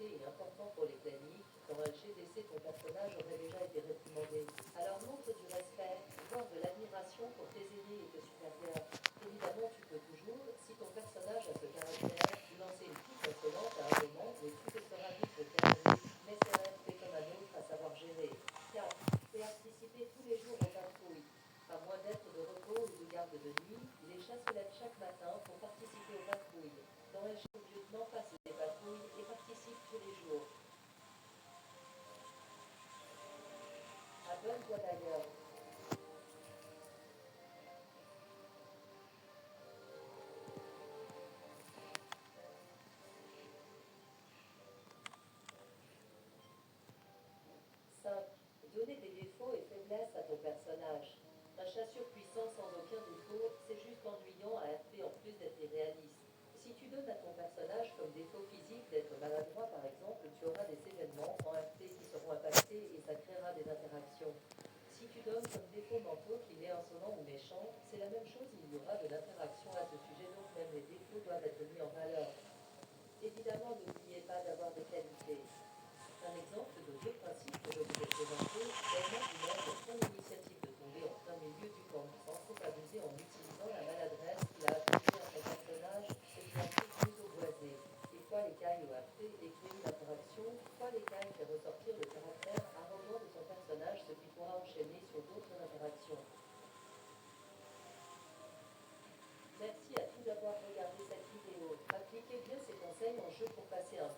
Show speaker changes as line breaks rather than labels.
et important pour les planiques. Dans un GDC, ton personnage aurait déjà été réprimandé. Alors montre du respect, voire de l'admiration pour tes aînés et tes supérieurs. Évidemment, tu peux toujours, si ton personnage a ce caractère, lancer une petite insolente à un moment, mais tu te seras vite calmé. Mais c'est un RP comme un autre à savoir gérer. 4. Participer tous les jours aux patrouilles. À moins d'être de repos ou de garde de nuit, les chats se lèvent chaque matin pour participer aux patrouilles. Dans un le lieutenant passe les patrouilles et participe tous les jours. Abonne-toi d'ailleurs. 5. Donner des défauts et faiblesses à ton personnage. Un chat surpuissant sans aucun défaut, c'est juste ennuyant à RP en plus d'être irréaliste. Si tu donnes à ton personnage comme défaut physique d'être maladroit par exemple, tu auras des événements en RP qui seront impactés et ça créera des interactions. Si tu donnes comme défaut mentaux qu'il est insolent ou méchant, c'est la même chose, il y aura de l'interaction à ce sujet, donc même les défauts doivent être mis en valeur. Évidemment, n'oubliez pas d'avoir des qualités. Un exemple de deux principes que je vous ai présentés, Belmont du Nord prend l'initiative de tomber en plein milieu du camp sans trop abuser en utilisant la maladresse qu'il a attribuée à son personnage, ce qui implique plutôt boisé. Et quoi l'écaille au RP et créer une interaction, quoi l'écaille fait ressortir le caractère arrogant de son personnage, ce qui pourra enchaîner sur d'autres interactions. Merci à tous d'avoir regardé cette vidéo. Appliquez bien ces conseils en jeu pour passer un